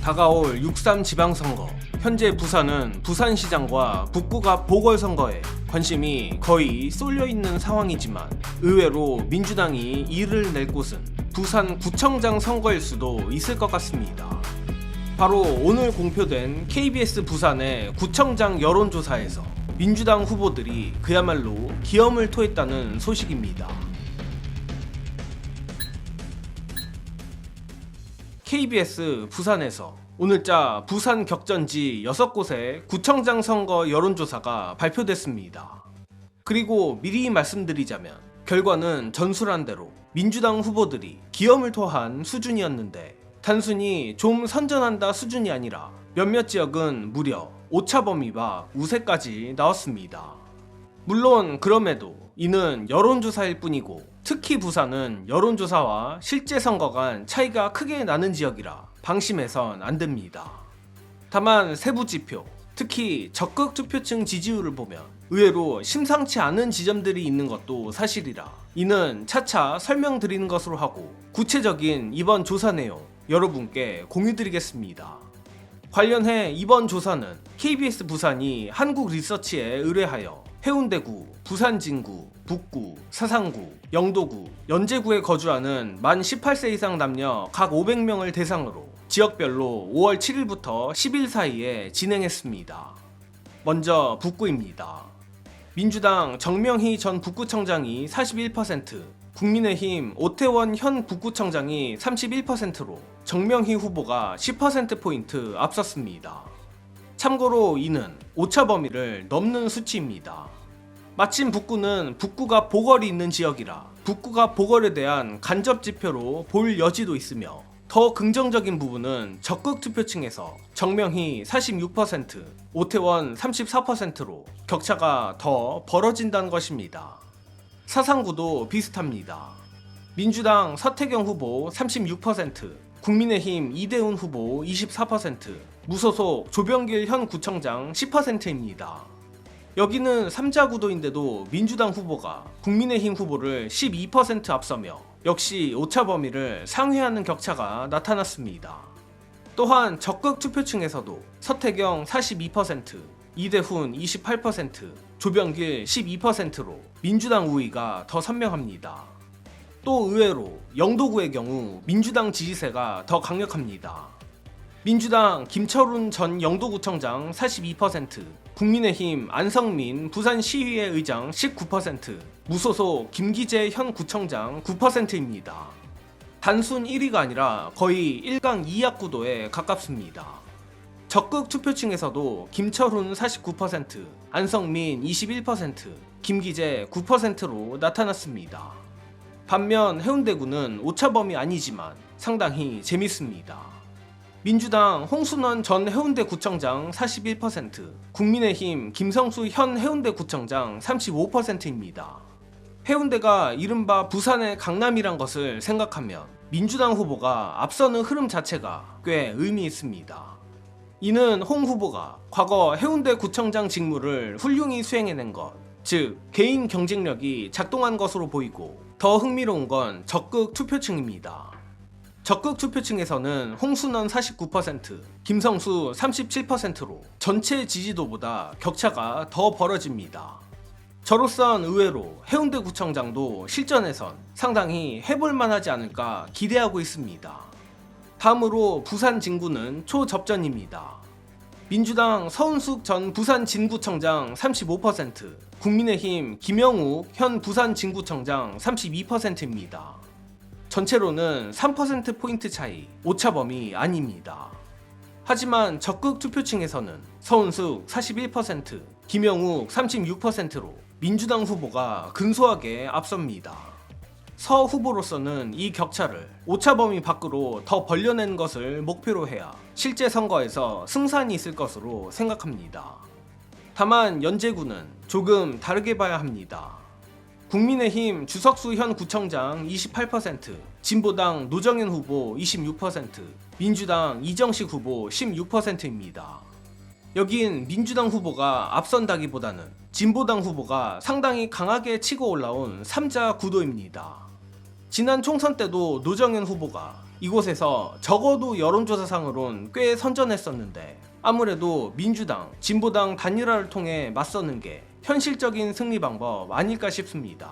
다가올 6.3 지방선거, 현재 부산은 부산시장과 북구갑 보궐선거에 관심이 거의 쏠려있는 상황이지만 의외로 민주당이 이를 낼 곳은 부산구청장 선거일 수도 있을 것 같습니다. 바로 오늘 공표된 KBS 부산의 구청장 여론조사에서 민주당 후보들이 그야말로 기염을 토했다는 소식입니다. KBS 부산에서 오늘자 부산 격전지 6곳의 구청장 선거 여론조사가 발표됐습니다. 그리고 미리 말씀드리자면 결과는 전술한 대로 민주당 후보들이 기염을 토한 수준이었는데 단순히 좀 선전한다 수준이 아니라 몇몇 지역은 무려 오차 범위와 우세까지 나왔습니다. 물론 그럼에도 이는 여론조사일 뿐이고 특히 부산은 여론조사와 실제 선거 간 차이가 크게 나는 지역이라 방심해선 안 됩니다. 다만 세부 지표, 특히 적극 투표층 지지율을 보면 의외로 심상치 않은 지점들이 있는 것도 사실이라 이는 차차 설명드리는 것으로 하고 구체적인 이번 조사 내용 여러분께 공유드리겠습니다. 관련해 이번 조사는 KBS 부산이 한국리서치에 의뢰하여 해운대구, 부산진구, 북구, 사상구, 영도구, 연제구에 거주하는 만 18세 이상 남녀 각 500명을 대상으로 지역별로 5월 7일부터 10일 사이에 진행했습니다. 먼저 북구입니다. 민주당 정명희 전 북구청장이 41%, 국민의힘 오태원 현 북구청장이 31%로 정명희 후보가 10%포인트 앞섰습니다. 참고로 이는 오차 범위를 넘는 수치입니다. 마침 북구는 북구갑 보궐이 있는 지역이라 북구갑 보궐에 대한 간접 지표로 볼 여지도 있으며 더 긍정적인 부분은 적극 투표층에서 정명희 46%, 오태원 34%로 격차가 더 벌어진다는 것입니다. 사상구도 비슷합니다. 민주당 서태경 후보 36%, 국민의힘 이대훈 후보 24%, 무소속 조병길 현 구청장 10%입니다. 여기는 3자 구도인데도 민주당 후보가 국민의힘 후보를 12% 앞서며 역시 오차 범위를 상회하는 격차가 나타났습니다. 또한 적극 투표층에서도 서태경 42%, 이대훈 28%, 조병길 12%로 민주당 우위가 더 선명합니다. 또 의외로 영도구의 경우 민주당 지지세가 더 강력합니다. 민주당 김철훈 전 영도구청장 42%, 국민의힘 안성민 부산시의회 의장 19%, 무소속 김기재 현 구청장 9%입니다. 단순 1위가 아니라 거의 1강 2약 구도에 가깝습니다. 적극 투표층에서도 김철훈 49%, 안성민 21%, 김기재 9%로 나타났습니다. 반면 해운대구는 오차범위 아니지만 상당히 재밌습니다. 민주당 홍순원 전 해운대구청장 41%, 국민의힘 김성수 현 해운대구청장 35%입니다. 해운대가 이른바 부산의 강남이란 것을 생각하면 민주당 후보가 앞서는 흐름 자체가 꽤 의미 있습니다. 이는 홍 후보가 과거 해운대구청장 직무를 훌륭히 수행해낸 것, 즉 개인 경쟁력이 작동한 것으로 보이고 더 흥미로운 건 적극 투표층입니다. 적극 투표층에서는 홍순원 49%, 김성수 37%로 전체 지지도보다 격차가 더 벌어집니다. 저로선 의외로 해운대구청장도 실전에선 상당히 해볼만 하지 않을까 기대하고 있습니다. 다음으로 부산 진구는 초접전입니다. 민주당 서은숙 전 부산 진구청장 35%, 국민의힘 김영욱 현 부산 진구청장 32%입니다. 전체로는 3%포인트 차이, 오차범위 아닙니다. 하지만 적극 투표층에서는 서은숙 41%, 김영욱 36%로 민주당 후보가 근소하게 앞섭니다. 서 후보로서는 이 격차를 오차범위 밖으로 더 벌려낸 것을 목표로 해야 실제 선거에서 승산이 있을 것으로 생각합니다. 다만 연제구는 조금 다르게 봐야 합니다. 국민의힘 주석수 현 구청장 28%, 진보당 노정현 후보 26%, 민주당 이정식 후보 16%입니다. 여긴 민주당 후보가 앞선다기보다는 진보당 후보가 상당히 강하게 치고 올라온 3자 구도입니다. 지난 총선 때도 노정현 후보가 이곳에서 적어도 여론조사상으론 꽤 선전했었는데 아무래도 민주당, 진보당 단일화를 통해 맞서는 게 현실적인 승리 방법 아닐까 싶습니다.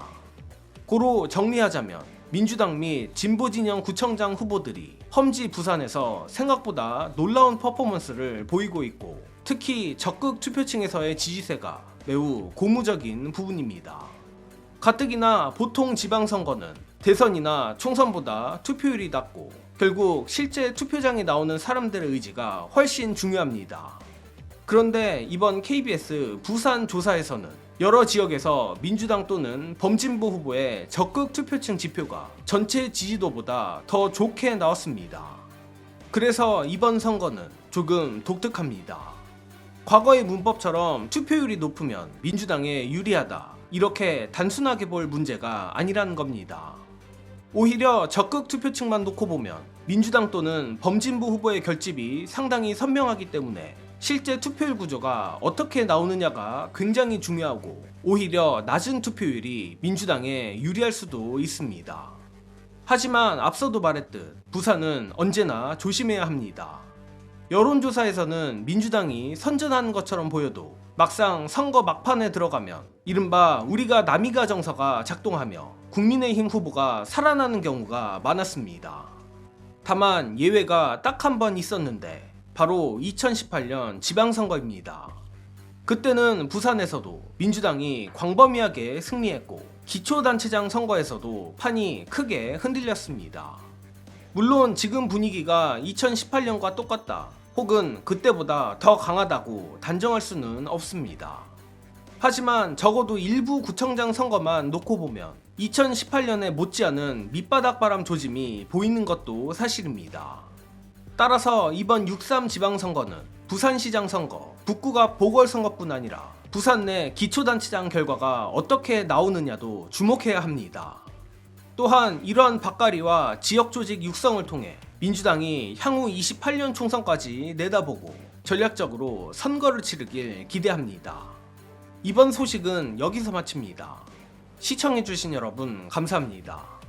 고로 정리하자면 민주당 및 진보진영 구청장 후보들이 험지 부산에서 생각보다 놀라운 퍼포먼스를 보이고 있고 특히 적극 투표층에서의 지지세가 매우 고무적인 부분입니다. 가뜩이나 보통 지방선거는 대선이나 총선보다 투표율이 낮고 결국 실제 투표장에 나오는 사람들의 의지가 훨씬 중요합니다. 그런데 이번 KBS 부산 조사에서는 여러 지역에서 민주당 또는 범진보 후보의 적극 투표층 지표가 전체 지지도보다 더 좋게 나왔습니다. 그래서 이번 선거는 조금 독특합니다. 과거의 문법처럼 투표율이 높으면 민주당에 유리하다 이렇게 단순하게 볼 문제가 아니라는 겁니다. 오히려 적극 투표층만 놓고 보면 민주당 또는 범진보 후보의 결집이 상당히 선명하기 때문에 실제 투표율 구조가 어떻게 나오느냐가 굉장히 중요하고 오히려 낮은 투표율이 민주당에 유리할 수도 있습니다. 하지만 앞서도 말했듯 부산은 언제나 조심해야 합니다. 여론조사에서는 민주당이 선전하는 것처럼 보여도 막상 선거 막판에 들어가면 이른바 우리가 남이가 정서가 작동하며 국민의힘 후보가 살아나는 경우가 많았습니다. 다만 예외가 딱 한 번 있었는데 바로 2018년 지방선거입니다. 그때는 부산에서도 민주당이 광범위하게 승리했고 기초단체장 선거에서도 판이 크게 흔들렸습니다. 물론 지금 분위기가 2018년과 똑같다 혹은 그때보다 더 강하다고 단정할 수는 없습니다. 하지만 적어도 일부 구청장 선거만 놓고 보면 2018년에 못지않은 밑바닥 바람 조짐이 보이는 것도 사실입니다. 따라서 이번 6.3 지방선거는 부산시장 선거, 북구갑 보궐선거뿐 아니라 부산 내 기초단체장 결과가 어떻게 나오느냐도 주목해야 합니다. 또한 이러한 박가리와 지역조직 육성을 통해 민주당이 향후 28년 총선까지 내다보고 전략적으로 선거를 치르길 기대합니다. 이번 소식은 여기서 마칩니다. 시청해주신 여러분 감사합니다.